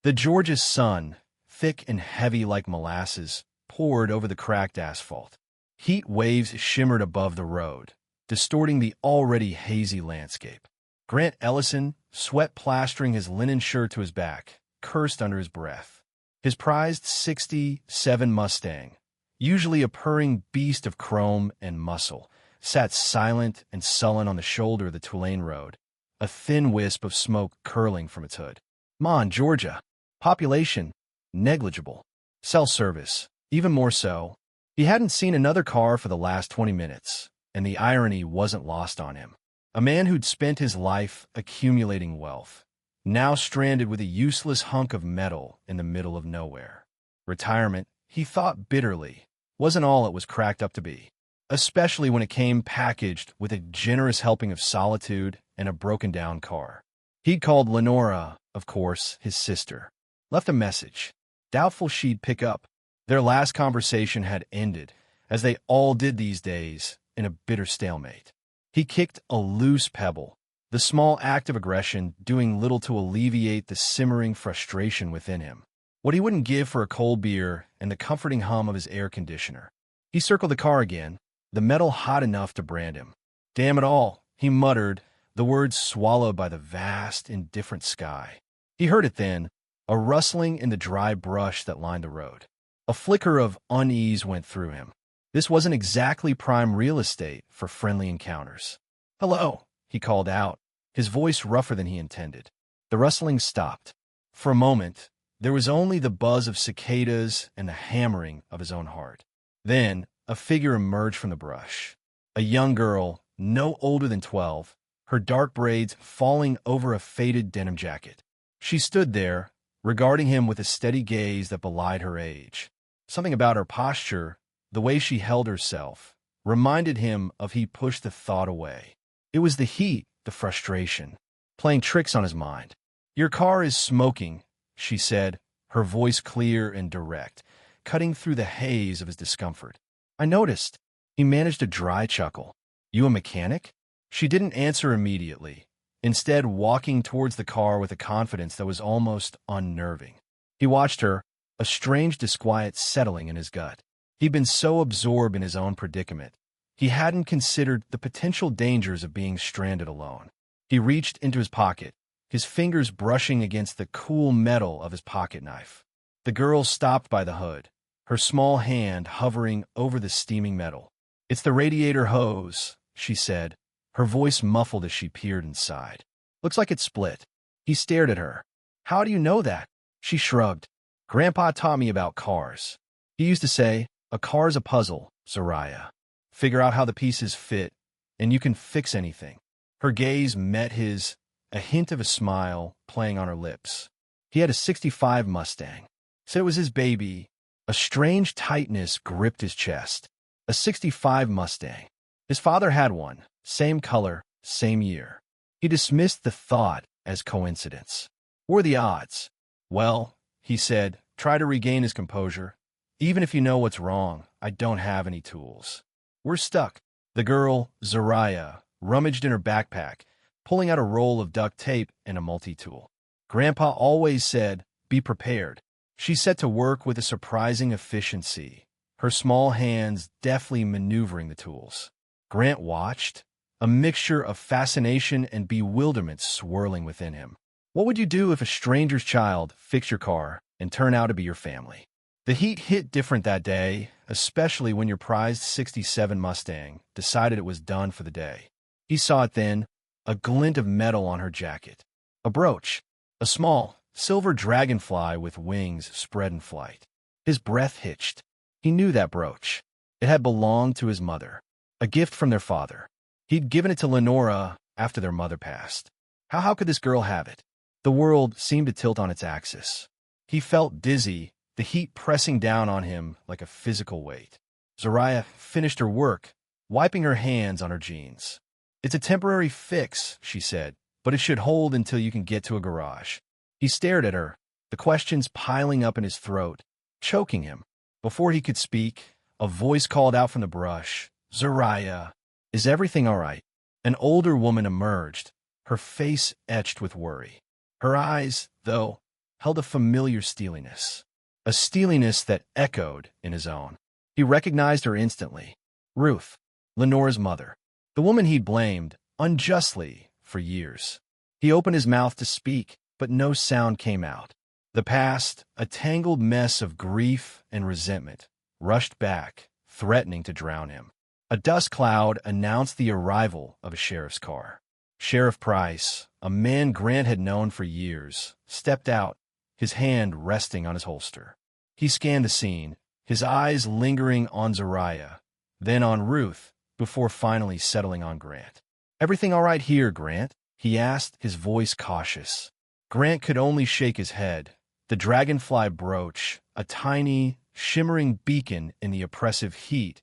The Georgia's sun, thick and heavy like molasses, poured over the cracked asphalt. Heat waves shimmered above the road, distorting the already hazy landscape. Grant Ellison, sweat plastering his linen shirt to his back, cursed under his breath. His prized '67 Mustang, usually a purring beast of chrome and muscle, sat silent and sullen on the shoulder of the Tulane Road, a thin wisp of smoke curling from its hood. Mon, Georgia. Population, negligible. Cell service, even more so. He hadn't seen another car for the last 20 minutes, and the irony wasn't lost on him. A man who'd spent his life accumulating wealth, now stranded with a useless hunk of metal in the middle of nowhere. Retirement, he thought bitterly, wasn't all it was cracked up to be, especially when it came packaged with a generous helping of solitude and a broken-down car. He'd called Lenora, of course, his sister. Left a message, doubtful she'd pick up. Their last conversation had ended, as they all did these days, in a bitter stalemate. He kicked a loose pebble, the small act of aggression doing little to alleviate the simmering frustration within him. What he wouldn't give for a cold beer and the comforting hum of his air conditioner. He circled the car again, the metal hot enough to brand him. Damn it all, he muttered, the words swallowed by the vast, indifferent sky. He heard it then, a rustling in the dry brush that lined the road. A flicker of unease went through him. This wasn't exactly prime real estate for friendly encounters. "Hello," he called out, his voice rougher than he intended. The rustling stopped. For a moment, there was only the buzz of cicadas and the hammering of his own heart. Then, a figure emerged from the brush. A young girl, no older than 12, her dark braids falling over a faded denim jacket. She stood there, regarding him with a steady gaze that belied her age. Something about her posture, the way she held herself, reminded him of he pushed the thought away. It was the heat, the frustration, playing tricks on his mind. "Your car is smoking," she said, her voice clear and direct, cutting through the haze of his discomfort. "I noticed." He managed a dry chuckle. "You a mechanic?" She didn't answer immediately, instead walking towards the car with a confidence that was almost unnerving. He watched her, a strange disquiet settling in his gut. He'd been so absorbed in his own predicament, he hadn't considered the potential dangers of being stranded alone. He reached into his pocket, his fingers brushing against the cool metal of his pocket knife. The girl stopped by the hood, her small hand hovering over the steaming metal. "It's the radiator hose," she said, her voice muffled as she peered inside. "Looks like it's split." He stared at her. "How do you know that?" She shrugged. "Grandpa taught me about cars. He used to say, 'A car's a puzzle, Zariah. Figure out how the pieces fit, and you can fix anything.'" Her gaze met his, a hint of a smile playing on her lips. He had a '65 Mustang. Said it was his baby. A strange tightness gripped his chest. A '65 Mustang. His father had one, same color, same year. He dismissed the thought as coincidence. What were the odds? "Well," he said, try to regain his composure. "Even if you know what's wrong, I don't have any tools. We're stuck." The girl, Zariah, rummaged in her backpack, pulling out a roll of duct tape and a multi-tool. "Grandpa always said, be prepared." She set to work with a surprising efficiency, her small hands deftly maneuvering the tools. Grant watched, a mixture of fascination and bewilderment swirling within him. What would you do if a stranger's child fixed your car and turned out to be your family? The heat hit different that day, especially when your prized '67 Mustang decided it was done for the day. He saw it then, a glint of metal on her jacket. A brooch, a small, silver dragonfly with wings spread in flight. His breath hitched. He knew that brooch. It had belonged to his mother, a gift from their father. He'd given it to Lenora after their mother passed. How could this girl have it? The world seemed to tilt on its axis. He felt dizzy, the heat pressing down on him like a physical weight. Zariah finished her work, wiping her hands on her jeans. "It's a temporary fix," she said, "but it should hold until you can get to a garage." He stared at her, the questions piling up in his throat, choking him. Before he could speak, a voice called out from the brush, "Zariah, is everything all right?" An older woman emerged, her face etched with worry. Her eyes, though, held a familiar steeliness. A steeliness that echoed in his own. He recognized her instantly. Ruth, Lenore's mother. The woman he'd blamed, unjustly, for years. He opened his mouth to speak, but no sound came out. The past, a tangled mess of grief and resentment, rushed back, threatening to drown him. A dust cloud announced the arrival of a sheriff's car. Sheriff Price, a man Grant had known for years, stepped out, his hand resting on his holster. He scanned the scene, his eyes lingering on Zariah, then on Ruth, before finally settling on Grant. "Everything all right here, Grant?" he asked, his voice cautious. Grant could only shake his head. The dragonfly brooch, a tiny, shimmering beacon in the oppressive heat,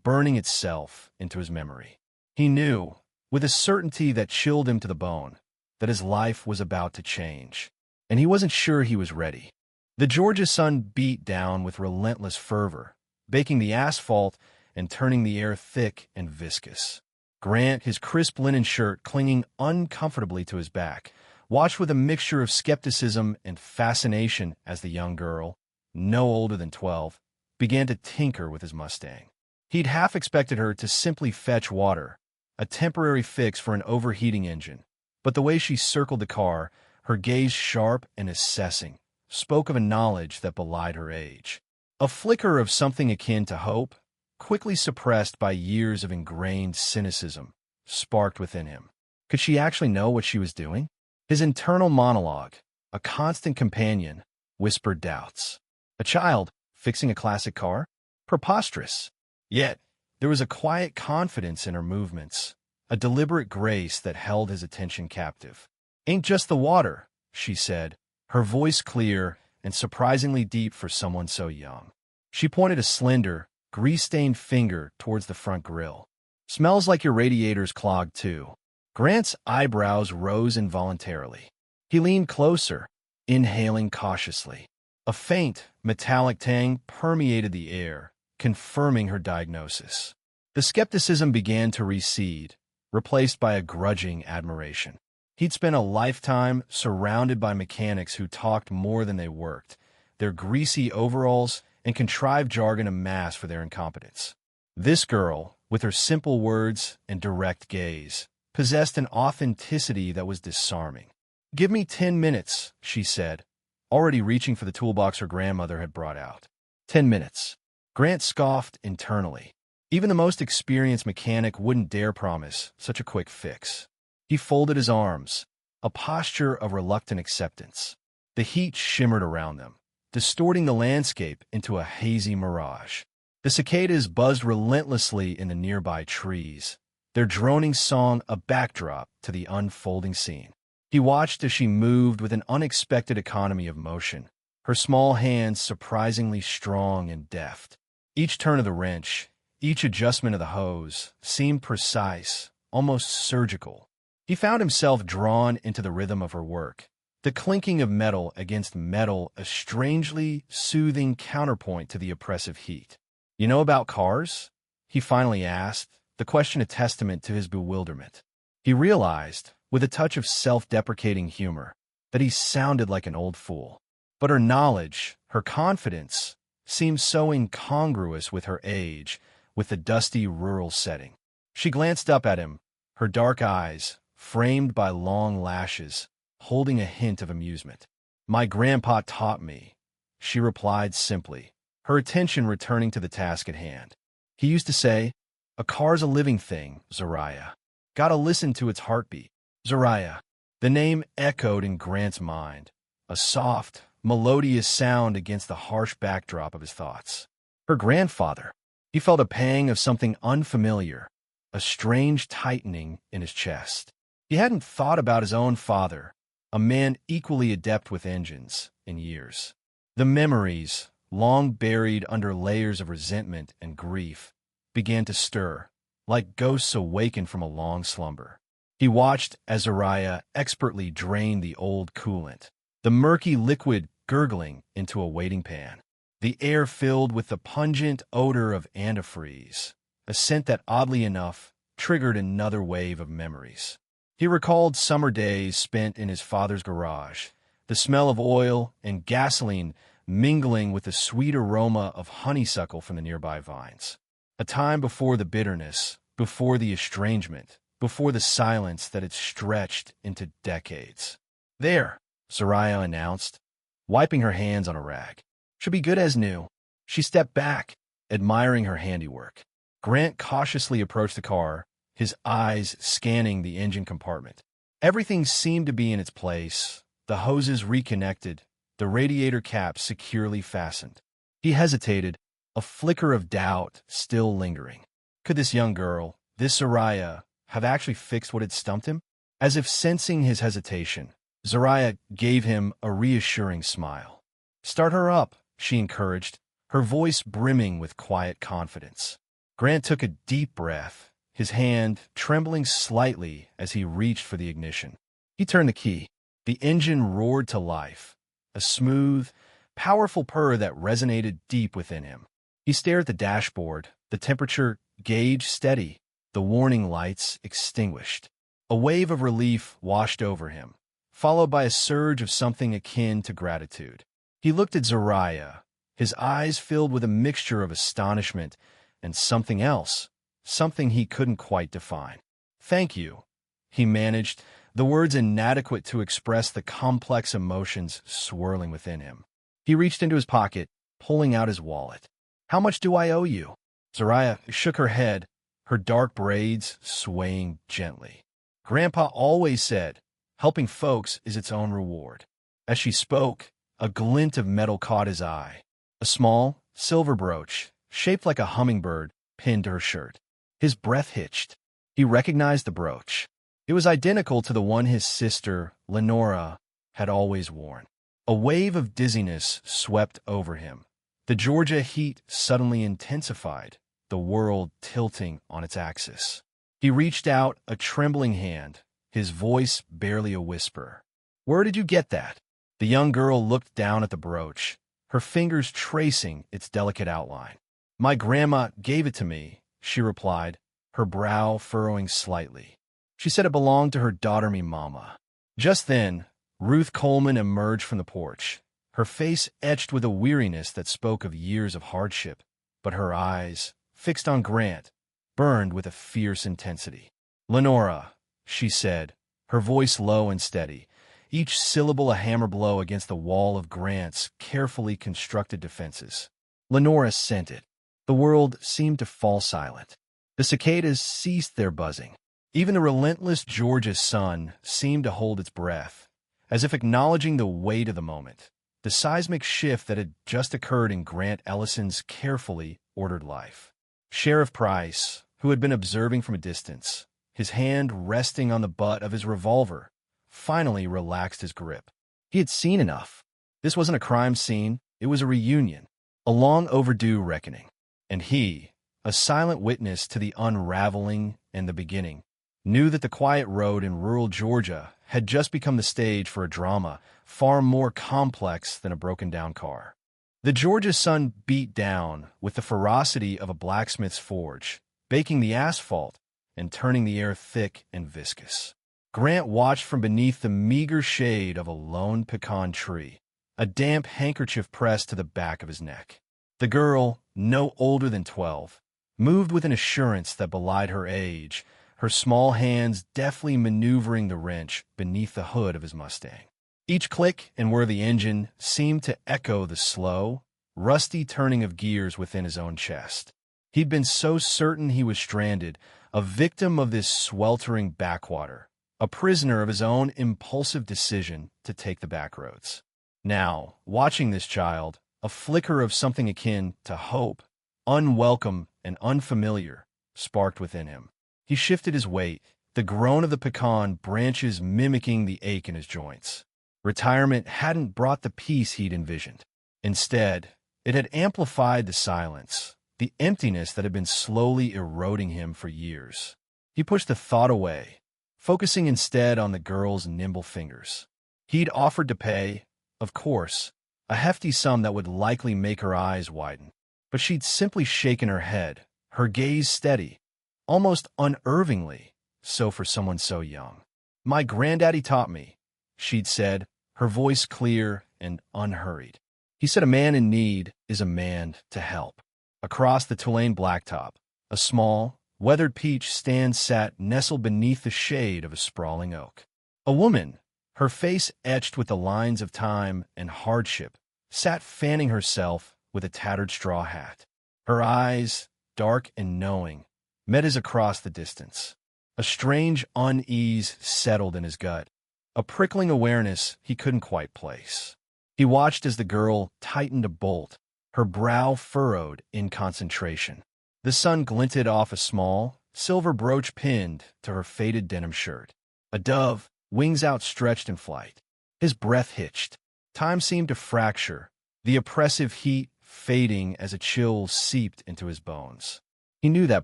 burning itself into his memory. He knew, with a certainty that chilled him to the bone, that his life was about to change, and he wasn't sure he was ready. The Georgia sun beat down with relentless fervor, baking the asphalt and turning the air thick and viscous. Grant, his crisp linen shirt clinging uncomfortably to his back, watched with a mixture of skepticism and fascination as the young girl, no older than 12, began to tinker with his Mustang. He'd half expected her to simply fetch water, a temporary fix for an overheating engine, but the way she circled the car, her gaze sharp and assessing, spoke of a knowledge that belied her age. A flicker of something akin to hope, quickly suppressed by years of ingrained cynicism, sparked within him. Could she actually know what she was doing? His internal monologue, a constant companion, whispered doubts. A child fixing a classic car? Preposterous. Yet, there was a quiet confidence in her movements, a deliberate grace that held his attention captive. "Ain't just the water," she said, her voice clear and surprisingly deep for someone so young. She pointed a slender, grease-stained finger towards the front grille. "Smells like your radiator's clogged, too." Grant's eyebrows rose involuntarily. He leaned closer, inhaling cautiously. A faint, metallic tang permeated the air, confirming her diagnosis. The skepticism began to recede, replaced by a grudging admiration. He'd spent a lifetime surrounded by mechanics who talked more than they worked, their greasy overalls and contrived jargon a mask for their incompetence. This girl, with her simple words and direct gaze, possessed an authenticity that was disarming. "Give me 10 minutes," she said, already reaching for the toolbox her grandmother had brought out. 10 minutes. Grant scoffed internally. Even the most experienced mechanic wouldn't dare promise such a quick fix. He folded his arms, a posture of reluctant acceptance. The heat shimmered around them, distorting the landscape into a hazy mirage. The cicadas buzzed relentlessly in the nearby trees, their droning song a backdrop to the unfolding scene. He watched as she moved with an unexpected economy of motion, her small hands surprisingly strong and deft. Each turn of the wrench, each adjustment of the hose, seemed precise, almost surgical. He found himself drawn into the rhythm of her work, the clinking of metal against metal, a strangely soothing counterpoint to the oppressive heat. "You know about cars?" he finally asked, the question a testament to his bewilderment. He realized, with a touch of self-deprecating humor, that he sounded like an old fool. But her knowledge, her confidence, seemed so incongruous with her age, with the dusty rural setting. She glanced up at him, her dark eyes, framed by long lashes, holding a hint of amusement. "My grandpa taught me," she replied simply, her attention returning to the task at hand. "He used to say, 'A car's a living thing, Zariah. Gotta listen to its heartbeat.'" Zariah. The name echoed in Grant's mind, a soft, melodious sound against the harsh backdrop of his thoughts. Her grandfather. He felt a pang of something unfamiliar, a strange tightening in his chest. He hadn't thought about his own father, a man equally adept with engines, in years. The memories, long buried under layers of resentment and grief, began to stir, like ghosts awakened from a long slumber. He watched as Zariah expertly drained the old coolant, the murky liquid gurgling into a waiting pan. The air filled with the pungent odor of antifreeze, a scent that, oddly enough, triggered another wave of memories. He recalled summer days spent in his father's garage, the smell of oil and gasoline mingling with the sweet aroma of honeysuckle from the nearby vines. A time before the bitterness, before the estrangement, before the silence that had stretched into decades. "There," Soraya announced, wiping her hands on a rag. "Should be good as new." She stepped back, admiring her handiwork. Grant cautiously approached the car, his eyes scanning the engine compartment. Everything seemed to be in its place, the hoses reconnected, the radiator cap securely fastened. He hesitated, a flicker of doubt still lingering. Could this young girl, this Soraya, have actually fixed what had stumped him? As if sensing his hesitation, Soraya gave him a reassuring smile. "Start her up," she encouraged, her voice brimming with quiet confidence. Grant took a deep breath, his hand trembling slightly as he reached for the ignition. He turned the key. The engine roared to life, a smooth, powerful purr that resonated deep within him. He stared at the dashboard, the temperature gauge steady, the warning lights extinguished. A wave of relief washed over him, followed by a surge of something akin to gratitude. He looked at Soraya, his eyes filled with a mixture of astonishment and something else, something he couldn't quite define. "Thank you," he managed, the words inadequate to express the complex emotions swirling within him. He reached into his pocket, pulling out his wallet. "How much do I owe you?" Soraya shook her head, her dark braids swaying gently. "Grandpa always said, helping folks is its own reward." As she spoke, a glint of metal caught his eye. A small, silver brooch, shaped like a hummingbird, pinned to her shirt. His breath hitched. He recognized the brooch. It was identical to the one his sister, Lenora, had always worn. A wave of dizziness swept over him. The Georgia heat suddenly intensified, the world tilting on its axis. He reached out a trembling hand, his voice barely a whisper. "Where did you get that?" The young girl looked down at the brooch, her fingers tracing its delicate outline. "My grandma gave it to me," she replied, her brow furrowing slightly. "She said it belonged to her daughter, me mama." Just then, Ruth Coleman emerged from the porch, her face etched with a weariness that spoke of years of hardship, but her eyes, fixed on Grant, burned with a fierce intensity. "Lenora," she said, her voice low and steady, each syllable a hammer blow against the wall of Grant's carefully constructed defenses. Lenora scented. The world seemed to fall silent. The cicadas ceased their buzzing. Even the relentless Georgia sun seemed to hold its breath, as if acknowledging the weight of the moment, the seismic shift that had just occurred in Grant Ellison's carefully ordered life. Sheriff Price, who had been observing from a distance, his hand resting on the butt of his revolver, finally relaxed his grip. He had seen enough. This wasn't a crime scene, it was a reunion, a long overdue reckoning. And he, a silent witness to the unraveling and the beginning, knew that the quiet road in rural Georgia had just become the stage for a drama far more complex than a broken-down car. The Georgia sun beat down with the ferocity of a blacksmith's forge, baking the asphalt and turning the air thick and viscous. Grant watched from beneath the meager shade of a lone pecan tree, a damp handkerchief pressed to the back of his neck. The girl, no older than 12, moved with an assurance that belied her age, her small hands deftly maneuvering the wrench beneath the hood of his Mustang. Each click and whir of the engine seemed to echo the slow, rusty turning of gears within his own chest. He'd been so certain he was stranded, a victim of this sweltering backwater, a prisoner of his own impulsive decision to take the back roads. Now, watching this child, a flicker of something akin to hope, unwelcome and unfamiliar, sparked within him. He shifted his weight, the groan of the pecan branches mimicking the ache in his joints. Retirement hadn't brought the peace he'd envisioned. Instead, it had amplified the silence, the emptiness that had been slowly eroding him for years. He pushed the thought away, focusing instead on the girl's nimble fingers. He'd offered to pay, of course, a hefty sum that would likely make her eyes widen. But she'd simply shaken her head, her gaze steady, almost unervingly, so for someone so young. "My granddaddy taught me," she'd said, her voice clear and unhurried. He said a man in need is a man to help. Across the Tulane blacktop, a small, weathered peach stand sat nestled beneath the shade of a sprawling oak. A woman, her face etched with the lines of time and hardship, sat fanning herself with a tattered straw hat. Her eyes, dark and knowing, met his across the distance. A strange unease settled in his gut, a prickling awareness he couldn't quite place. He watched as the girl tightened a bolt, her brow furrowed in concentration. The sun glinted off a small, silver brooch pinned to her faded denim shirt. A dove, wings outstretched in flight. His breath hitched. Time seemed to fracture, the oppressive heat fading as a chill seeped into his bones. He knew that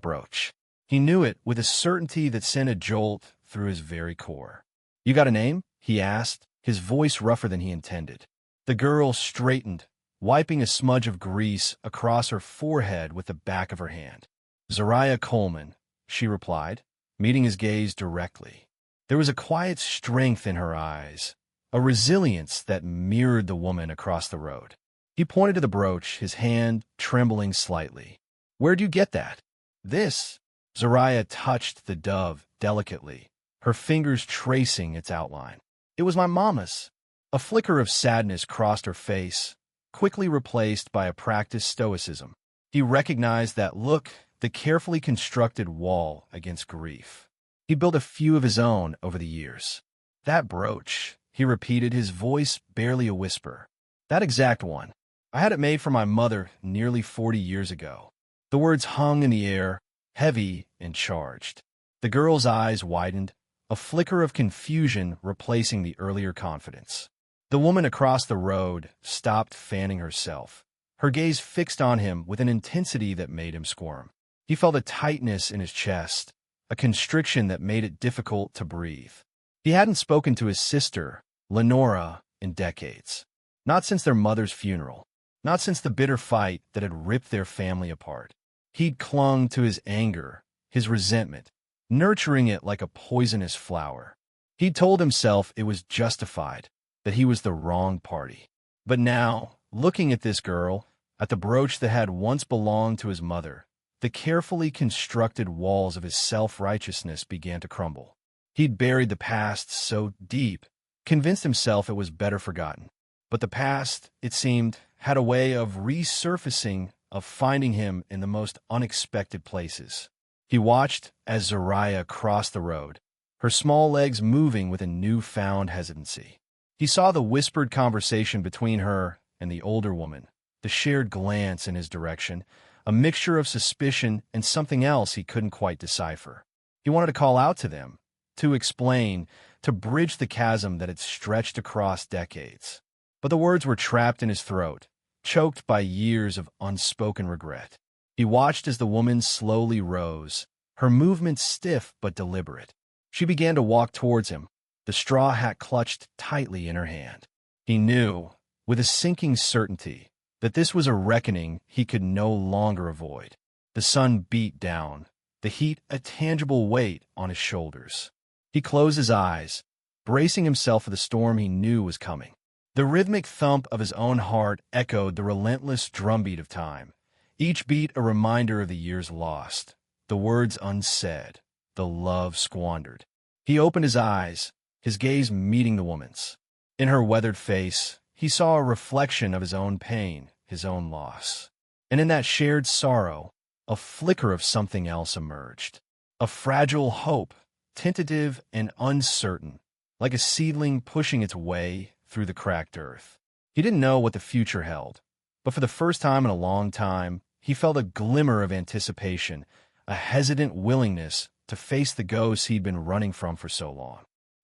brooch. He knew it with a certainty that sent a jolt through his very core. "You got a name?" he asked, his voice rougher than he intended. The girl straightened, wiping a smudge of grease across her forehead with the back of her hand. "Zariah Coleman," she replied, meeting his gaze directly. There was a quiet strength in her eyes, a resilience that mirrored the woman across the road. He pointed to the brooch, his hand trembling slightly. "Where'd you get that?" "This." Zariah touched the dove delicately, her fingers tracing its outline. "It was my mama's." A flicker of sadness crossed her face, quickly replaced by a practiced stoicism. He recognized that look, the carefully constructed wall against grief. He built a few of his own over the years. "That brooch," he repeated, his voice barely a whisper. "That exact one. I had it made for my mother nearly 40 years ago." The words hung in the air, heavy and charged. The girl's eyes widened, a flicker of confusion replacing the earlier confidence. The woman across the road stopped fanning herself, her gaze fixed on him with an intensity that made him squirm. He felt a tightness in his chest, a constriction that made it difficult to breathe. He hadn't spoken to his sister, Lenora, in decades. Not since their mother's funeral. Not since the bitter fight that had ripped their family apart. He'd clung to his anger, his resentment, nurturing it like a poisonous flower. He'd told himself it was justified, that he was the wrong party. But now, looking at this girl, at the brooch that had once belonged to his mother, the carefully constructed walls of his self-righteousness began to crumble. He'd buried the past so deep, convinced himself it was better forgotten. But the past, it seemed, had a way of resurfacing, of finding him in the most unexpected places. He watched as Zariah crossed the road, her small legs moving with a newfound hesitancy. He saw the whispered conversation between her and the older woman, the shared glance in his direction, a mixture of suspicion and something else he couldn't quite decipher. He wanted to call out to them, to explain, to bridge the chasm that had stretched across decades. But the words were trapped in his throat, choked by years of unspoken regret. He watched as the woman slowly rose, her movements stiff but deliberate. She began to walk towards him, the straw hat clutched tightly in her hand. He knew, with a sinking certainty, that this was a reckoning he could no longer avoid. The sun beat down, the heat a tangible weight on his shoulders. He closed his eyes, bracing himself for the storm he knew was coming. The rhythmic thump of his own heart echoed the relentless drumbeat of time, each beat a reminder of the years lost, the words unsaid, the love squandered. He opened his eyes, his gaze meeting the woman's. In her weathered face, he saw a reflection of his own pain, his own loss. And in that shared sorrow, a flicker of something else emerged. A fragile hope, tentative and uncertain, like a seedling pushing its way through the cracked earth. He didn't know what the future held, but for the first time in a long time, he felt a glimmer of anticipation, a hesitant willingness to face the ghosts he'd been running from for so long.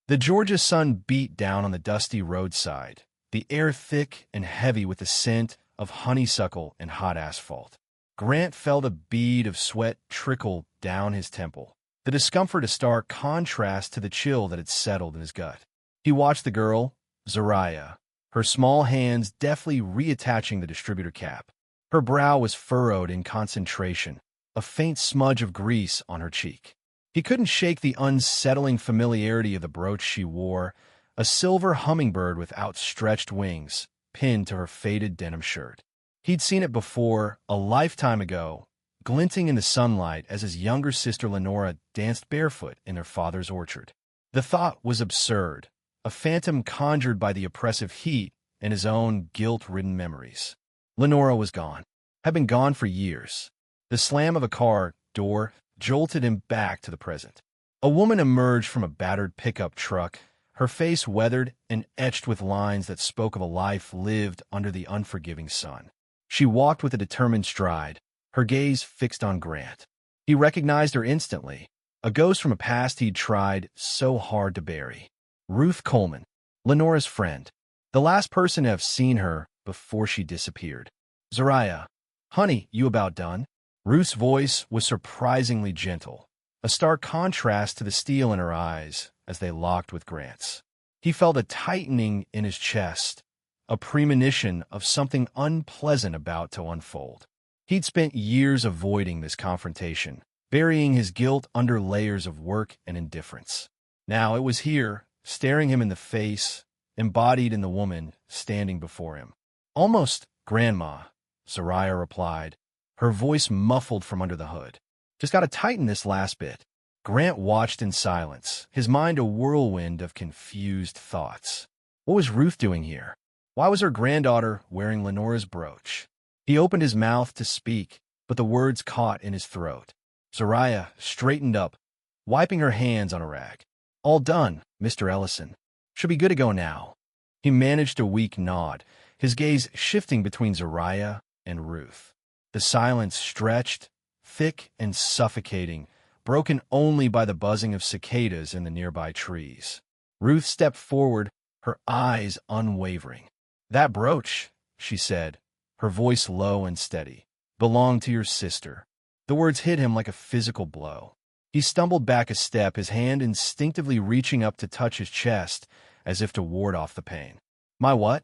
The Georgia sun beat down on the dusty roadside, the air thick and heavy with the scent of honeysuckle and hot asphalt. Grant felt a bead of sweat trickle down his temple, the discomfort a stark contrast to the chill that had settled in his gut. He watched the girl, Zariah, her small hands deftly reattaching the distributor cap. Her brow was furrowed in concentration, a faint smudge of grease on her cheek. He couldn't shake the unsettling familiarity of the brooch she wore, a silver hummingbird with outstretched wings, pinned to her faded denim shirt. He'd seen it before, a lifetime ago, glinting in the sunlight as his younger sister Lenora danced barefoot in her father's orchard. The thought was absurd, a phantom conjured by the oppressive heat and his own guilt-ridden memories. Lenora was gone, had been gone for years. The slam of a car door jolted him back to the present. A woman emerged from a battered pickup truck, her face weathered and etched with lines that spoke of a life lived under the unforgiving sun. She walked with a determined stride, her gaze fixed on Grant. He recognized her instantly, a ghost from a past he'd tried so hard to bury. Ruth Coleman, Lenora's friend, the last person to have seen her before she disappeared. "Zariah, honey, you about done?" Ruth's voice was surprisingly gentle, a stark contrast to the steel in her eyes as they locked with Grant's. He felt a tightening in his chest, a premonition of something unpleasant about to unfold. He'd spent years avoiding this confrontation, burying his guilt under layers of work and indifference. Now it was here, staring him in the face, embodied in the woman standing before him. "Almost, Grandma," Zariah replied, her voice muffled from under the hood. "Just gotta tighten this last bit." Grant watched in silence, his mind a whirlwind of confused thoughts. What was Ruth doing here? Why was her granddaughter wearing Lenora's brooch? He opened his mouth to speak, but the words caught in his throat. Zariah straightened up, wiping her hands on a rag. "All done, Mr. Ellison. Should be good to go now." He managed a weak nod, his gaze shifting between Zariah and Ruth. The silence stretched, thick and suffocating, broken only by the buzzing of cicadas in the nearby trees. Ruth stepped forward, her eyes unwavering. "That brooch," she said, her voice low and steady, "belonged to your sister." The words hit him like a physical blow. He stumbled back a step, his hand instinctively reaching up to touch his chest, as if to ward off the pain. "My what?"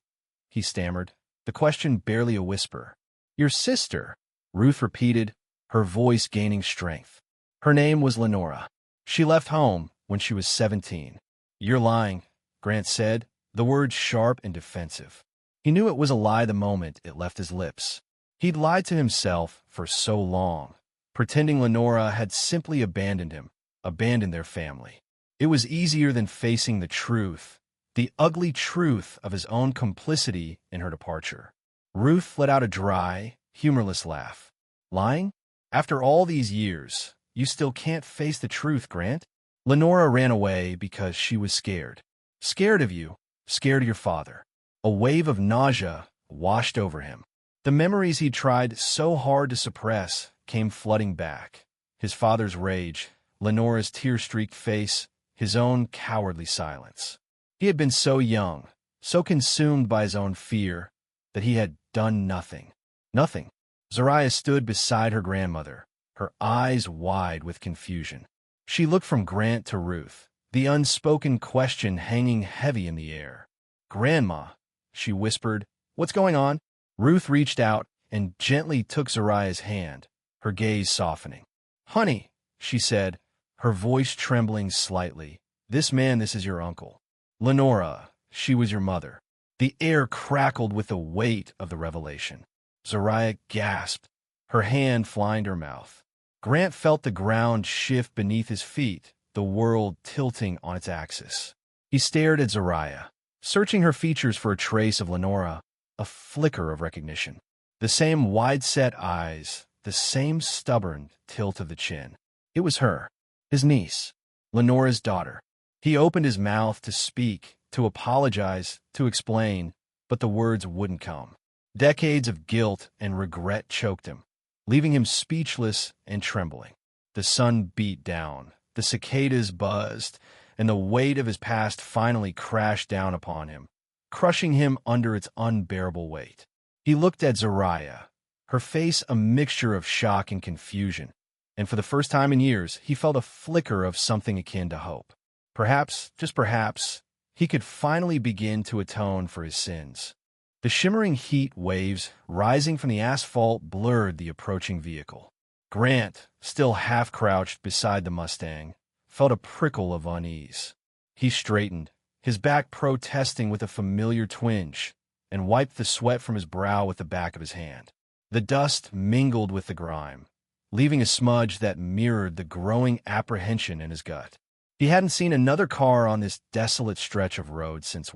he stammered, the question barely a whisper. "Your sister," Ruth repeated, her voice gaining strength. "Her name was Lenora. She left home when she was 17. "You're lying," Grant said, the words sharp and defensive. He knew it was a lie the moment it left his lips. He'd lied to himself for so long, pretending Lenora had simply abandoned him, abandoned their family. It was easier than facing the truth, the ugly truth of his own complicity in her departure. Ruth let out a dry, humorless laugh. "Lying? After all these years, you still can't face the truth, Grant?" Lenora ran away because she was scared. Scared of you, scared of your father. A wave of nausea washed over him. The memories he'd tried so hard to suppress came flooding back. His father's rage, Lenora's tear-streaked face, his own cowardly silence. He had been so young, so consumed by his own fear, that he had done nothing. Nothing. Zariah stood beside her grandmother, her eyes wide with confusion. She looked from Grant to Ruth, the unspoken question hanging heavy in the air. "Grandma," she whispered, "what's going on?" Ruth reached out and gently took Zariah's hand, her gaze softening. "Honey," she said, her voice trembling slightly, this is your uncle. Lenora, she was your mother." The air crackled with the weight of the revelation. Zariah gasped, her hand flying to her mouth. Grant felt the ground shift beneath his feet, the world tilting on its axis. He stared at Zariah, searching her features for a trace of Lenora, a flicker of recognition. The same wide-set eyes, the same stubborn tilt of the chin. It was her, his niece, Lenora's daughter. He opened his mouth to speak, to apologize, to explain, but the words wouldn't come. Decades of guilt and regret choked him, leaving him speechless and trembling. The sun beat down, the cicadas buzzed, and the weight of his past finally crashed down upon him, crushing him under its unbearable weight. He looked at Zariah, her face a mixture of shock and confusion, and for the first time in years, he felt a flicker of something akin to hope. Perhaps, just perhaps, he could finally begin to atone for his sins. The shimmering heat waves rising from the asphalt blurred the approaching vehicle. Grant, still half-crouched beside the Mustang, felt a prickle of unease. He straightened, his back protesting with a familiar twinge, and wiped the sweat from his brow with the back of his hand. The dust mingled with the grime, leaving a smudge that mirrored the growing apprehension in his gut. He hadn't seen another car on this desolate stretch of road since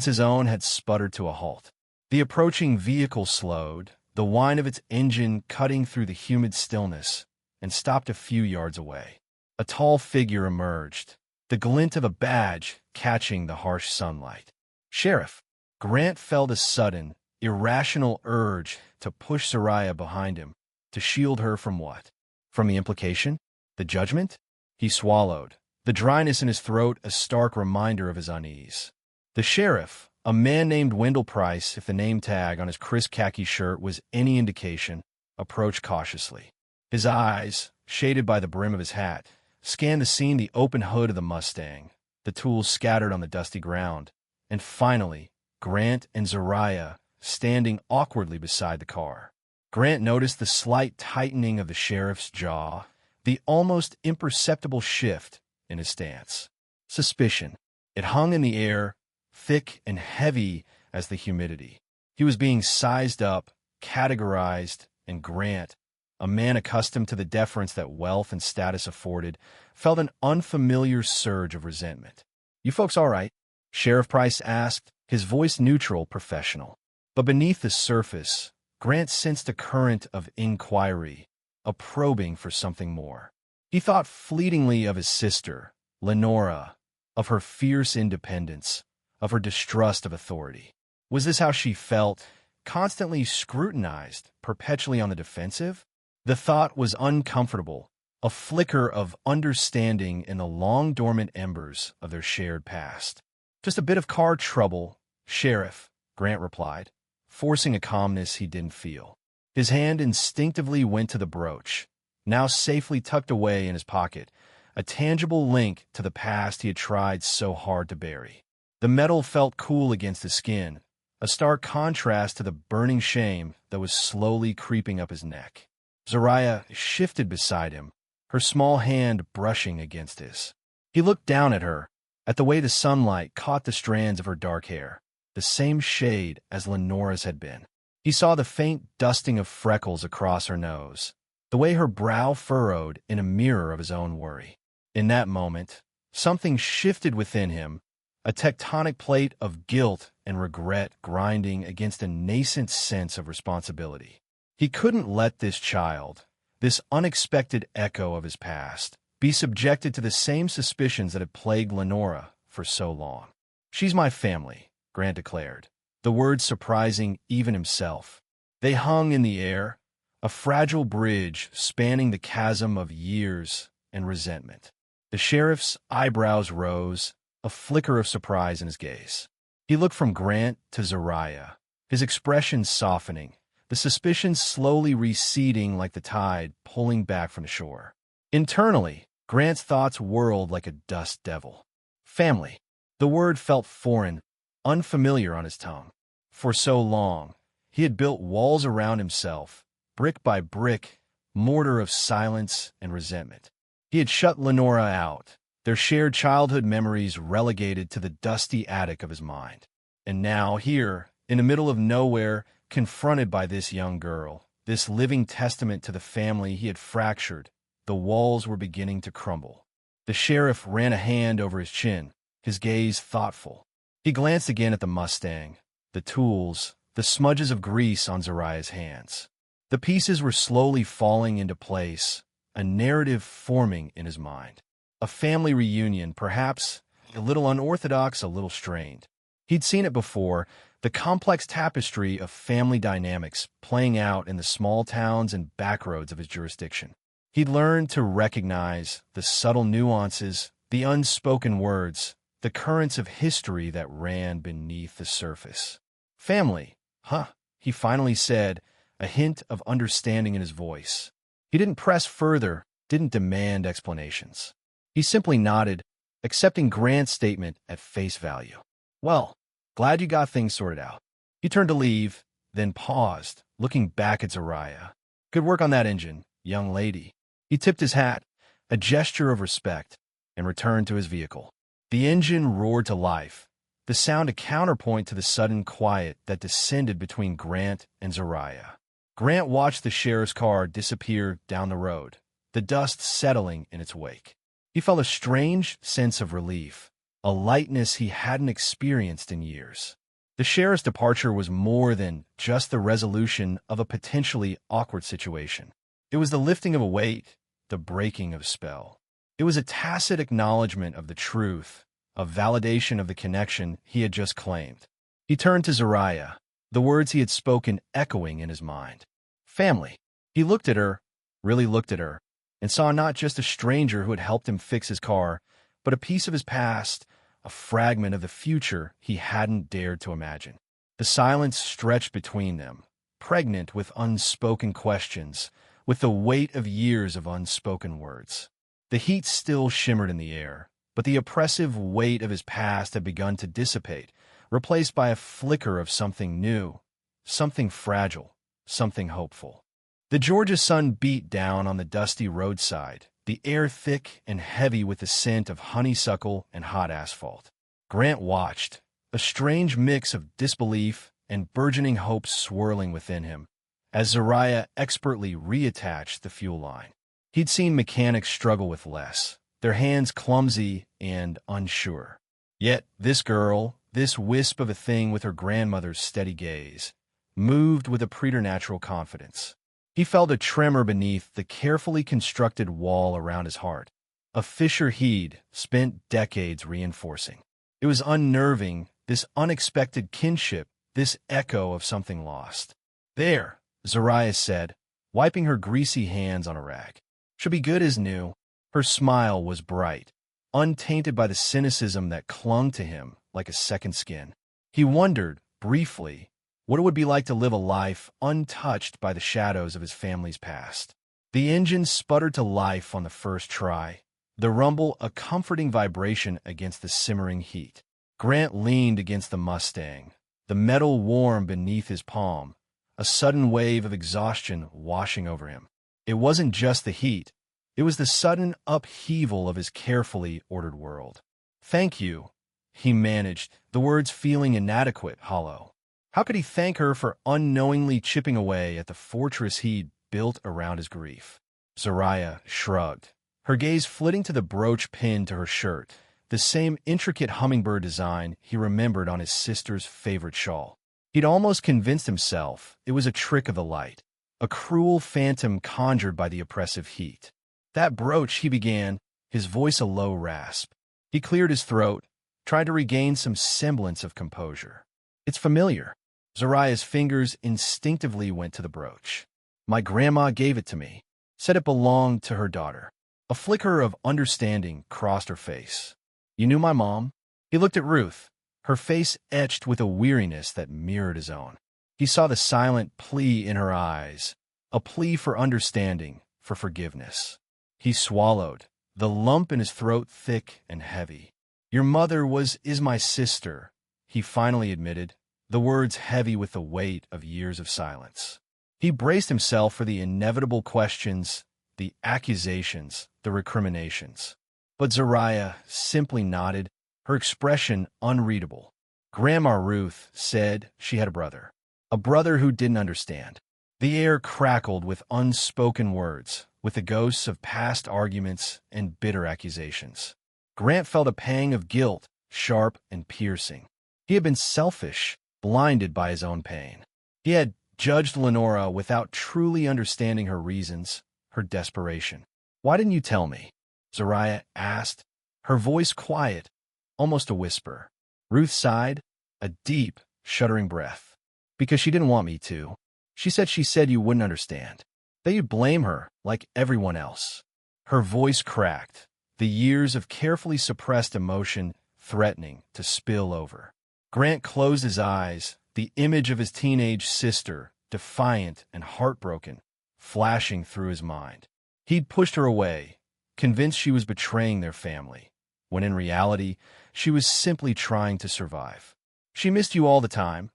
his own had sputtered to a halt. The approaching vehicle slowed, the whine of its engine cutting through the humid stillness, and stopped a few yards away. A tall figure emerged, the glint of a badge catching the harsh sunlight. "Sheriff." Grant felt a sudden, irrational urge to push Soraya behind him, to shield her from what? From the implication? The judgment? He swallowed, the dryness in his throat a stark reminder of his unease. The sheriff, a man named Wendell Price, if the name tag on his crisp khaki shirt was any indication, approached cautiously. His eyes, shaded by the brim of his hat, scanned the scene, the open hood of the Mustang, the tools scattered on the dusty ground, and finally, Grant and Soraya standing awkwardly beside the car. Grant noticed the slight tightening of the sheriff's jaw, the almost imperceptible shift in his stance. Suspicion. It hung in the air, thick and heavy as the humidity. He was being sized up, categorized, and Grant, a man accustomed to the deference that wealth and status afforded, felt an unfamiliar surge of resentment. "You folks all right?" Sheriff Price asked, his voice neutral, professional. But beneath the surface, Grant sensed a current of inquiry, a probing for something more. He thought fleetingly of his sister, Lenora, of her fierce independence, of her distrust of authority. Was this how she felt, constantly scrutinized, perpetually on the defensive? The thought was uncomfortable, a flicker of understanding in the long-dormant embers of their shared past. "Just a bit of car trouble, Sheriff," Grant replied, forcing a calmness he didn't feel. His hand instinctively went to the brooch, now safely tucked away in his pocket, a tangible link to the past he had tried so hard to bury. The metal felt cool against his skin, a stark contrast to the burning shame that was slowly creeping up his neck. Soraya shifted beside him, her small hand brushing against his. He looked down at her, at the way the sunlight caught the strands of her dark hair, the same shade as Lenora's had been. He saw the faint dusting of freckles across her nose, the way her brow furrowed in a mirror of his own worry. In that moment, something shifted within him, a tectonic plate of guilt and regret grinding against a nascent sense of responsibility. He couldn't let this child, this unexpected echo of his past, be subjected to the same suspicions that had plagued Lenora for so long. "She's my family," Grant declared, the words surprising even himself. They hung in the air, a fragile bridge spanning the chasm of years and resentment. The sheriff's eyebrows rose, a flicker of surprise in his gaze. He looked from Grant to Soraya, his expression softening, the suspicions slowly receding like the tide pulling back from the shore. Internally, Grant's thoughts whirled like a dust devil. Family. The word felt foreign, unfamiliar on his tongue. For so long, he had built walls around himself, brick by brick, mortar of silence and resentment. He had shut Lenora out, their shared childhood memories relegated to the dusty attic of his mind. And now, here, in the middle of nowhere, confronted by this young girl, this living testament to the family he had fractured, the walls were beginning to crumble. The sheriff ran a hand over his chin, his gaze thoughtful. He glanced again at the Mustang, the tools, the smudges of grease on Soraya's hands. The pieces were slowly falling into place, a narrative forming in his mind. A family reunion, perhaps a little unorthodox, a little strained. He'd seen it before, the complex tapestry of family dynamics playing out in the small towns and backroads of his jurisdiction. He'd learned to recognize the subtle nuances, the unspoken words, the currents of history that ran beneath the surface. "Family, huh?" he finally said, a hint of understanding in his voice. He didn't press further, didn't demand explanations. He simply nodded, accepting Grant's statement at face value. "Well, glad you got things sorted out." He turned to leave, then paused, looking back at Soraya. "Good work on that engine, young lady." He tipped his hat, a gesture of respect, and returned to his vehicle. The engine roared to life, the sound a counterpoint to the sudden quiet that descended between Grant and Zariah. Grant watched the sheriff's car disappear down the road, the dust settling in its wake. He felt a strange sense of relief, a lightness he hadn't experienced in years. The sheriff's departure was more than just the resolution of a potentially awkward situation. It was the lifting of a weight, the breaking of a spell. It was a tacit acknowledgement of the truth, a validation of the connection he had just claimed. He turned to Zariah, the words he had spoken echoing in his mind. Family. He looked at her, really looked at her, and saw not just a stranger who had helped him fix his car, but a piece of his past, a fragment of the future he hadn't dared to imagine. The silence stretched between them, pregnant with unspoken questions, with the weight of years of unspoken words. The heat still shimmered in the air, but the oppressive weight of his past had begun to dissipate, replaced by a flicker of something new, something fragile, something hopeful. The Georgia sun beat down on the dusty roadside, the air thick and heavy with the scent of honeysuckle and hot asphalt. Grant watched, a strange mix of disbelief and burgeoning hope swirling within him, as Zariah expertly reattached the fuel line. He'd seen mechanics struggle with less, their hands clumsy and unsure. Yet this girl, this wisp of a thing with her grandmother's steady gaze, moved with a preternatural confidence. He felt a tremor beneath the carefully constructed wall around his heart, a fissure he'd spent decades reinforcing. It was unnerving, this unexpected kinship, this echo of something lost. There, Zariah said, wiping her greasy hands on a rag. She'll be good as new. Her smile was bright, untainted by the cynicism that clung to him like a second skin. He wondered, briefly, what it would be like to live a life untouched by the shadows of his family's past. The engine sputtered to life on the first try, the rumble a comforting vibration against the simmering heat. Grant leaned against the Mustang, the metal warm beneath his palm, a sudden wave of exhaustion washing over him. It wasn't just the heat, it was the sudden upheaval of his carefully ordered world. "Thank you," he managed, the words feeling inadequate, hollow. How could he thank her for unknowingly chipping away at the fortress he'd built around his grief? Zariah shrugged, her gaze flitting to the brooch pinned to her shirt, the same intricate hummingbird design he remembered on his sister's favorite shawl. He'd almost convinced himself it was a trick of the light, a cruel phantom conjured by the oppressive heat. "That brooch," he began, his voice a low rasp. He cleared his throat, tried to regain some semblance of composure. "It's familiar." Zariah's fingers instinctively went to the brooch. "My grandma gave it to me, said it belonged to her daughter." A flicker of understanding crossed her face. "You knew my mom?" He looked at Ruth, her face etched with a weariness that mirrored his own. He saw the silent plea in her eyes, a plea for understanding, for forgiveness. He swallowed, the lump in his throat thick and heavy. "Your mother is my sister," he finally admitted, the words heavy with the weight of years of silence. He braced himself for the inevitable questions, the accusations, the recriminations. But Zariah simply nodded, her expression unreadable. Grandma Ruth said she had a brother who didn't understand. The air crackled with unspoken words, with the ghosts of past arguments and bitter accusations. Grant felt a pang of guilt, sharp and piercing. He had been selfish, blinded by his own pain. He had judged Lenora without truly understanding her reasons, her desperation. "Why didn't you tell me?" Zariah asked, her voice quiet, almost a whisper. Ruth sighed, a deep, shuddering breath. "Because she didn't want me to. She said you wouldn't understand, that you'd blame her like everyone else." Her voice cracked, the years of carefully suppressed emotion threatening to spill over. Grant closed his eyes, the image of his teenage sister, defiant and heartbroken, flashing through his mind. He'd pushed her away, convinced she was betraying their family, when in reality, she was simply trying to survive. "She missed you all the time,"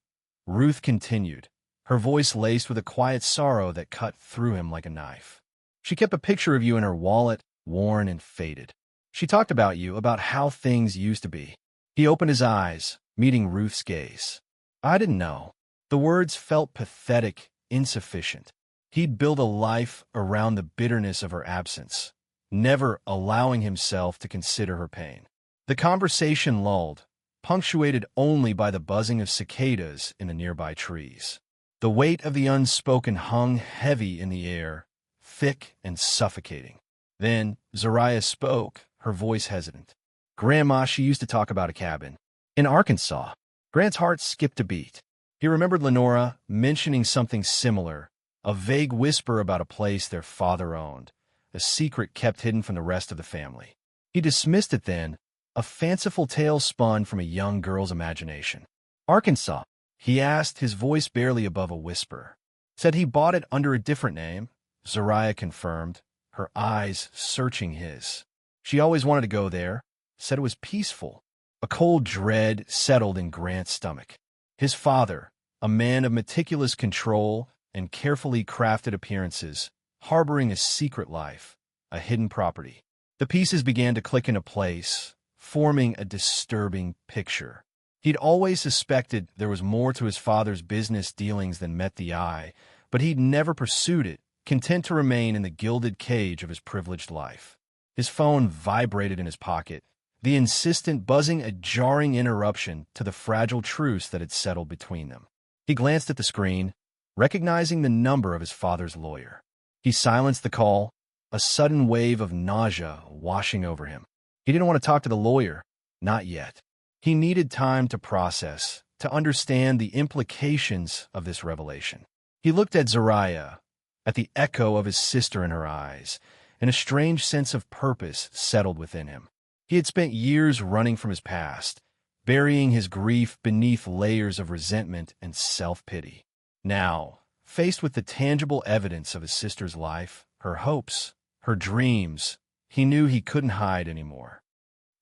Ruth continued, her voice laced with a quiet sorrow that cut through him like a knife. "She kept a picture of you in her wallet, worn and faded. She talked about you, about how things used to be. He opened his eyes, meeting Ruth's gaze. I didn't know. The words felt pathetic, insufficient. He'd built a life around the bitterness of her absence, never allowing himself to consider her pain. The conversation lulled, punctuated only by the buzzing of cicadas in the nearby trees. The weight of the unspoken hung heavy in the air, thick and suffocating. Then Zariah spoke, her voice hesitant. Grandma, she used to talk about a cabin in Arkansas. Grant's heart skipped a beat. He remembered Lenora mentioning something similar, a vague whisper about a place their father owned, a secret kept hidden from the rest of the family. He dismissed it then, a fanciful tale spun from a young girl's imagination. Arkansas, he asked, his voice barely above a whisper. Said he bought it under a different name, Zariah confirmed, her eyes searching his. She always wanted to go there, said it was peaceful. A cold dread settled in Grant's stomach. His father, a man of meticulous control and carefully crafted appearances, harboring a secret life, a hidden property. The pieces began to click into place, forming a disturbing picture. He'd always suspected there was more to his father's business dealings than met the eye, but he'd never pursued it, content to remain in the gilded cage of his privileged life. His phone vibrated in his pocket, the insistent buzzing a jarring interruption to the fragile truce that had settled between them. He glanced at the screen, recognizing the number of his father's lawyer. He silenced the call, a sudden wave of nausea washing over him. He didn't want to talk to the lawyer, not yet. He needed time to process, to understand the implications of this revelation. He looked at Zariah, at the echo of his sister in her eyes, and a strange sense of purpose settled within him. He had spent years running from his past, burying his grief beneath layers of resentment and self-pity. Now, faced with the tangible evidence of his sister's life, her hopes, her dreams, he knew he couldn't hide anymore.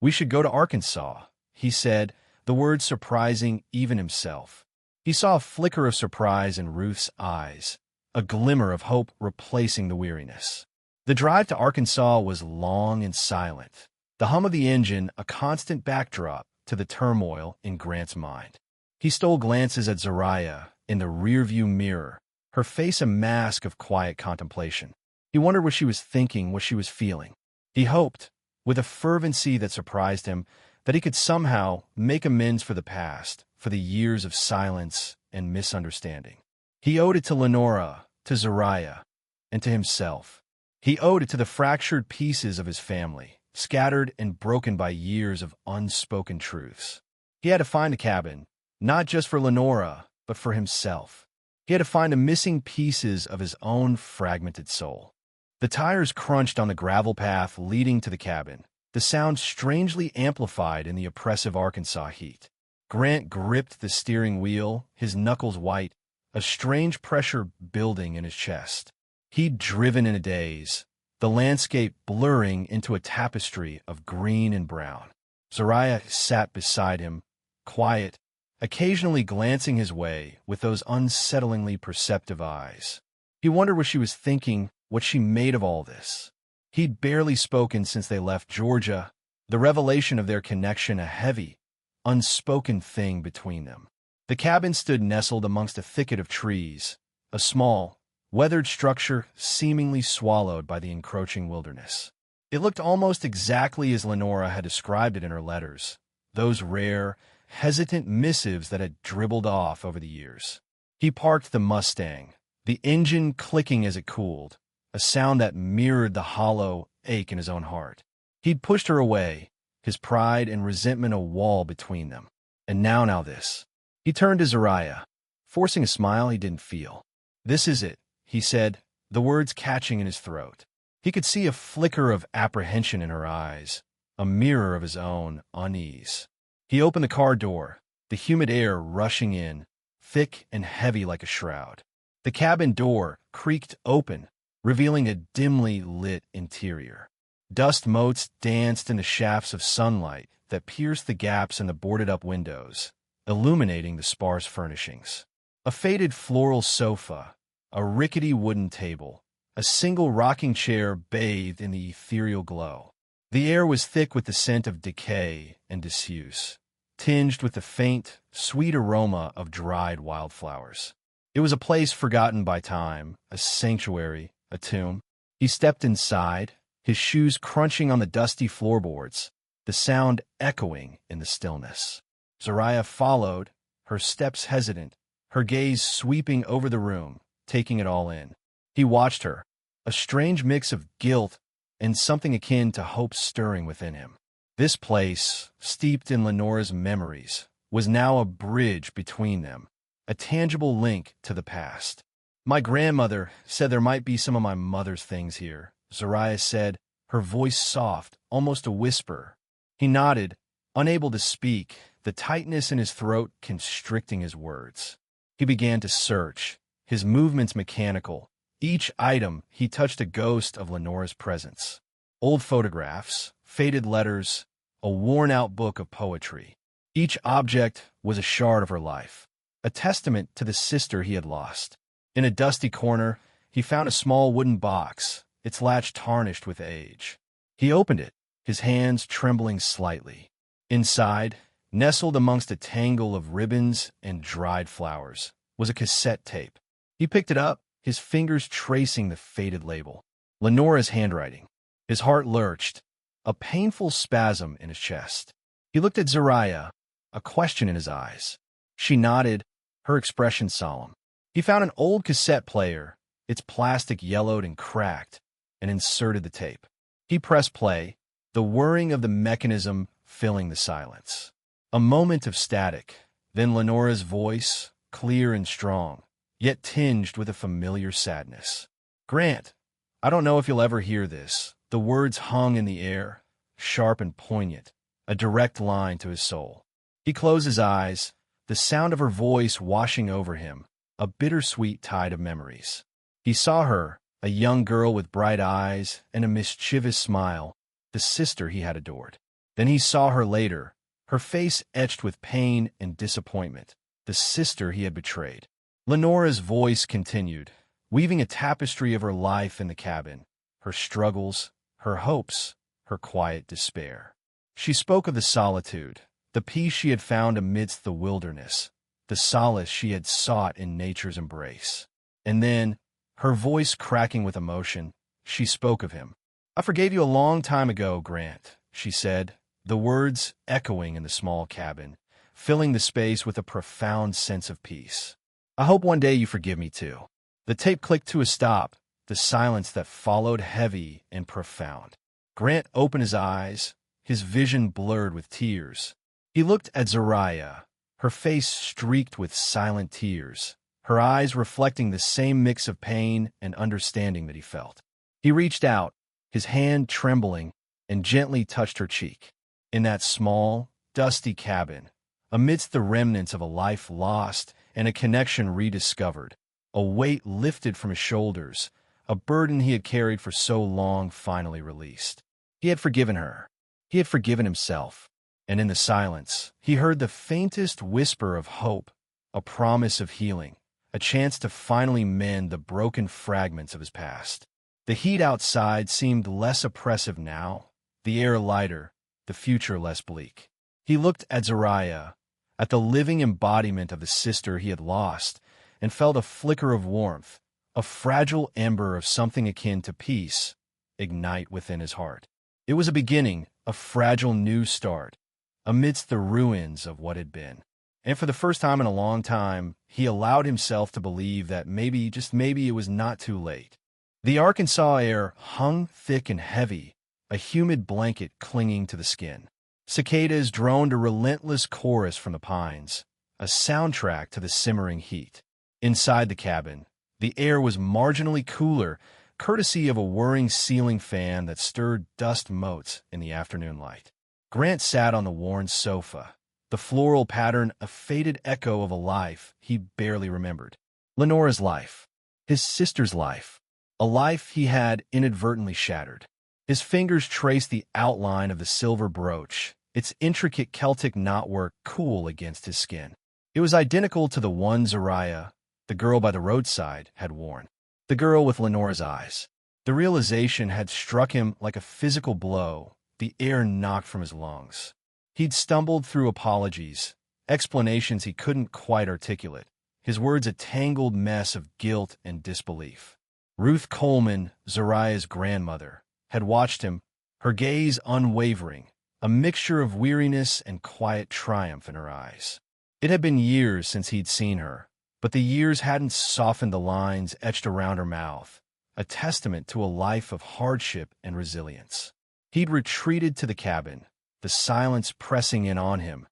We should go to Arkansas, he said, the words surprising even himself. He saw a flicker of surprise in Ruth's eyes, a glimmer of hope replacing the weariness. The drive to Arkansas was long and silent, the hum of the engine a constant backdrop to the turmoil in Grant's mind. He stole glances at Zariah in the rearview mirror, her face a mask of quiet contemplation. He wondered what she was thinking, what she was feeling. He hoped, with a fervency that surprised him, that he could somehow make amends for the past, for the years of silence and misunderstanding. He owed it to Lenora, to Zariah, and to himself. He owed it to the fractured pieces of his family, scattered and broken by years of unspoken truths. He had to find a cabin, not just for Lenora, but for himself. He had to find the missing pieces of his own fragmented soul. The tires crunched on the gravel path leading to the cabin, the sound strangely amplified in the oppressive Arkansas heat. Grant gripped the steering wheel, his knuckles white, a strange pressure building in his chest. He'd driven in a daze, the landscape blurring into a tapestry of green and brown. Zariah sat beside him, quiet, occasionally glancing his way with those unsettlingly perceptive eyes. He wondered what she was thinking, what she made of all this. He'd barely spoken since they left Georgia, the revelation of their connection a heavy, unspoken thing between them. The cabin stood nestled amongst a thicket of trees, a small, weathered structure seemingly swallowed by the encroaching wilderness. It looked almost exactly as Lenora had described it in her letters, those rare, hesitant missives that had dribbled off over the years. He parked the Mustang, the engine clicking as it cooled, a sound that mirrored the hollow ache in his own heart. He'd pushed her away, his pride and resentment a wall between them. And now this. He turned to Zariah, forcing a smile he didn't feel. This is it, he said, the words catching in his throat. He could see a flicker of apprehension in her eyes, a mirror of his own unease. He opened the car door, the humid air rushing in, thick and heavy like a shroud. The cabin door creaked open, revealing a dimly lit interior. Dust motes danced in the shafts of sunlight that pierced the gaps in the boarded-up windows, illuminating the sparse furnishings. A faded floral sofa, a rickety wooden table, a single rocking chair bathed in the ethereal glow. The air was thick with the scent of decay and disuse, tinged with the faint, sweet aroma of dried wildflowers. It was a place forgotten by time, a sanctuary, a tomb. He stepped inside, his shoes crunching on the dusty floorboards, the sound echoing in the stillness. Zariah followed, her steps hesitant, her gaze sweeping over the room, taking it all in. He watched her, a strange mix of guilt and something akin to hope stirring within him. This place, steeped in Lenora's memories, was now a bridge between them, a tangible link to the past. My grandmother said there might be some of my mother's things here, Zariah said, her voice soft, almost a whisper. He nodded, unable to speak, the tightness in his throat constricting his words. He began to search, his movements mechanical. Each item he touched a ghost of Lenora's presence. Old photographs, faded letters, a worn-out book of poetry. Each object was a shard of her life, a testament to the sister he had lost. In a dusty corner, he found a small wooden box, its latch tarnished with age. He opened it, his hands trembling slightly. Inside, nestled amongst a tangle of ribbons and dried flowers, was a cassette tape. He picked it up, his fingers tracing the faded label. Lenora's handwriting. His heart lurched, a painful spasm in his chest. He looked at Zariah, a question in his eyes. She nodded, her expression solemn. He found an old cassette player, its plastic yellowed and cracked, and inserted the tape. He pressed play, the whirring of the mechanism filling the silence. A moment of static, then Lenora's voice, clear and strong, yet tinged with a familiar sadness. Grant, I don't know if you'll ever hear this. The words hung in the air, sharp and poignant, a direct line to his soul. He closed his eyes, the sound of her voice washing over him, a bittersweet tide of memories. He saw her, a young girl with bright eyes and a mischievous smile, the sister he had adored. Then he saw her later, her face etched with pain and disappointment, the sister he had betrayed. Lenora's voice continued, weaving a tapestry of her life in the cabin, her struggles, her hopes, her quiet despair. She spoke of the solitude, the peace she had found amidst the wilderness, the solace she had sought in nature's embrace. And then, her voice cracking with emotion, she spoke of him. I forgave you a long time ago, Grant, she said, the words echoing in the small cabin, filling the space with a profound sense of peace. I hope one day you forgive me too. The tape clicked to a stop, the silence that followed heavy and profound. Grant opened his eyes, his vision blurred with tears. He looked at Zariah, her face streaked with silent tears, her eyes reflecting the same mix of pain and understanding that he felt. He reached out, his hand trembling, and gently touched her cheek. In that small, dusty cabin, amidst the remnants of a life lost and a connection rediscovered, a weight lifted from his shoulders, a burden he had carried for so long finally released. He had forgiven her. He had forgiven himself. And in the silence, he heard the faintest whisper of hope, a promise of healing, a chance to finally mend the broken fragments of his past. The heat outside seemed less oppressive now, the air lighter, the future less bleak. He looked at Zariah, at the living embodiment of the sister he had lost, and felt a flicker of warmth, a fragile ember of something akin to peace, ignite within his heart. It was a beginning, a fragile new start, amidst the ruins of what had been. And for the first time in a long time, he allowed himself to believe that maybe, just maybe, it was not too late. The Arkansas air hung thick and heavy, a humid blanket clinging to the skin. Cicadas droned a relentless chorus from the pines, a soundtrack to the simmering heat. Inside the cabin, the air was marginally cooler, courtesy of a whirring ceiling fan that stirred dust motes in the afternoon light. Grant sat on the worn sofa, the floral pattern a faded echo of a life he barely remembered. Lenora's life, his sister's life, a life he had inadvertently shattered. His fingers traced the outline of the silver brooch, its intricate Celtic knotwork cool against his skin. It was identical to the one Zariah, the girl by the roadside, had worn. The girl with Lenora's eyes. The realization had struck him like a physical blow, the air knocked from his lungs. He'd stumbled through apologies, explanations he couldn't quite articulate, his words a tangled mess of guilt and disbelief. Ruth Coleman, Zariah's grandmother, had watched him, her gaze unwavering, a mixture of weariness and quiet triumph in her eyes. It had been years since he'd seen her, but the years hadn't softened the lines etched around her mouth, a testament to a life of hardship and resilience. He'd retreated to the cabin, the silence pressing in on him,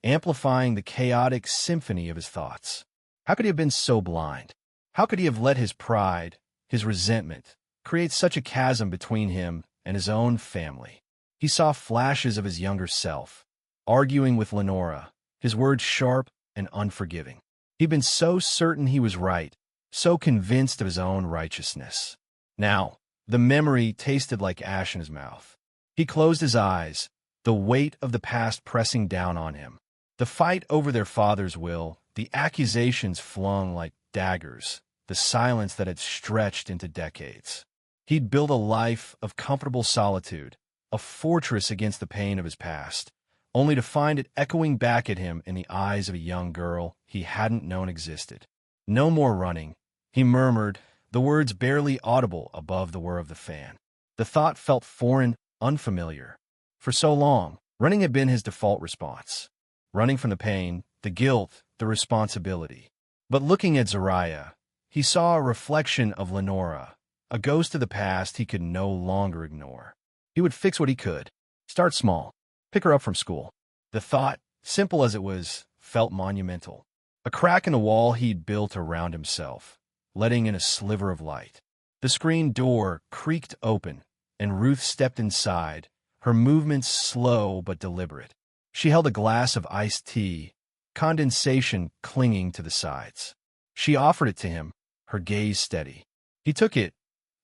amplifying the chaotic symphony of his thoughts. How could he have been so blind? How could he have let his pride, his resentment, create such a chasm between him and his own family? He saw flashes of his younger self, arguing with Lenora, his words sharp and unforgiving. He'd been so certain he was right, so convinced of his own righteousness. Now, the memory tasted like ash in his mouth. He closed his eyes, the weight of the past pressing down on him. The fight over their father's will, the accusations flung like daggers, the silence that had stretched into decades. He'd built a life of comfortable solitude, a fortress against the pain of his past, only to find it echoing back at him in the eyes of a young girl he hadn't known existed. No more running, he murmured, the words barely audible above the whir of the fan. The thought felt foreign, unfamiliar. For so long, running had been his default response. Running from the pain, the guilt, the responsibility. But looking at Zariah, he saw a reflection of Lenora, a ghost of the past he could no longer ignore. He would fix what he could. Start small. Pick her up from school. The thought, simple as it was, felt monumental. A crack in the wall he'd built around himself, letting in a sliver of light. The screen door creaked open, and Ruth stepped inside, her movements slow but deliberate. She held a glass of iced tea, condensation clinging to the sides. She offered it to him, her gaze steady. He took it,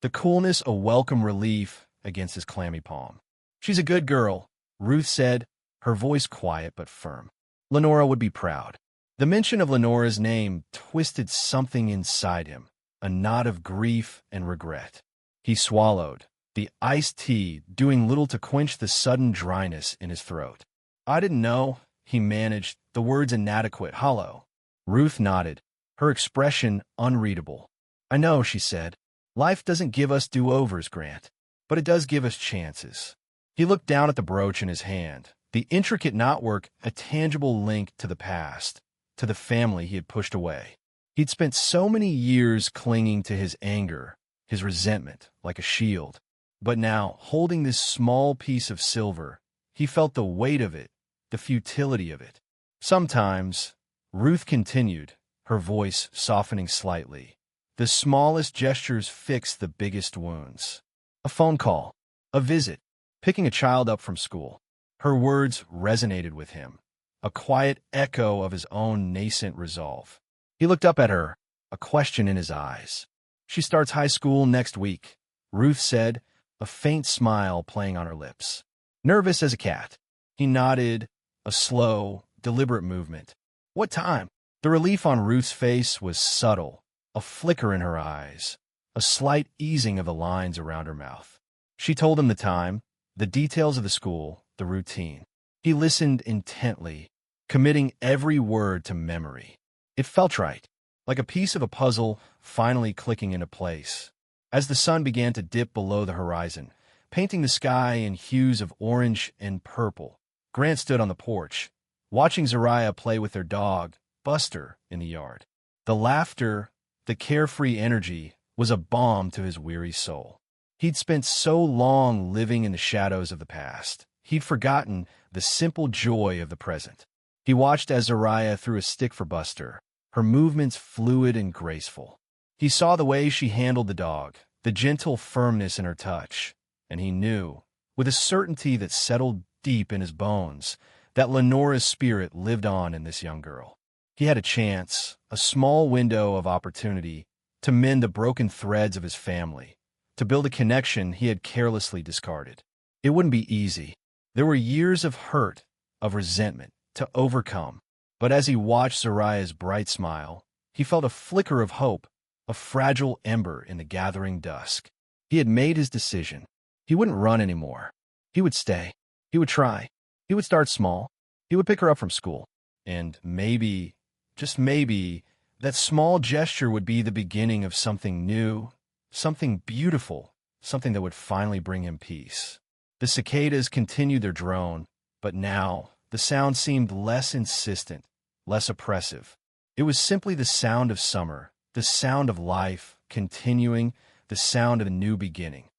the coolness a welcome relief against his clammy palm. "She's a good girl," Ruth said, her voice quiet but firm. Lenora would be proud. The mention of Lenora's name twisted something inside him, a knot of grief and regret. He swallowed, the iced tea doing little to quench the sudden dryness in his throat. "I didn't know," he managed, the words inadequate, hollow. Ruth nodded, her expression unreadable. "I know," she said. "Life doesn't give us do-overs, Grant, but it does give us chances." He looked down at the brooch in his hand, the intricate knotwork a tangible link to the past, to the family he had pushed away. He'd spent so many years clinging to his anger, his resentment, like a shield. But now, holding this small piece of silver, he felt the weight of it, the futility of it. Sometimes, Ruth continued, her voice softening slightly, the smallest gestures fix the biggest wounds. A phone call, a visit, picking a child up from school. Her words resonated with him, a quiet echo of his own nascent resolve. He looked up at her, a question in his eyes. "She starts high school next week," Ruth said, a faint smile playing on her lips. "Nervous as a cat." He nodded, a slow, deliberate movement. "What time?" The relief on Ruth's face was subtle, a flicker in her eyes, a slight easing of the lines around her mouth. She told him the time, the details of the school, the routine. He listened intently, committing every word to memory. It felt right, like a piece of a puzzle finally clicking into place. As the sun began to dip below the horizon, painting the sky in hues of orange and purple, Grant stood on the porch, watching Zariah play with their dog, Buster, in the yard. The laughter, the carefree energy, was a balm to his weary soul. He'd spent so long living in the shadows of the past, he'd forgotten the simple joy of the present. He watched as Zariah threw a stick for Buster, her movements fluid and graceful. He saw the way she handled the dog, the gentle firmness in her touch, and he knew, with a certainty that settled deep in his bones, that Lenora's spirit lived on in this young girl. He had a chance, a small window of opportunity, to mend the broken threads of his family, to build a connection he had carelessly discarded. It wouldn't be easy. There were years of hurt, of resentment, to overcome. But as he watched Zariah's bright smile, he felt a flicker of hope, a fragile ember in the gathering dusk. He had made his decision. He wouldn't run anymore. He would stay. He would try. He would start small. He would pick her up from school. And maybe, just maybe, that small gesture would be the beginning of something new, something beautiful, something that would finally bring him peace. The cicadas continued their drone, but now the sound seemed less insistent, less oppressive. It was simply the sound of summer, the sound of life continuing, the sound of a new beginning.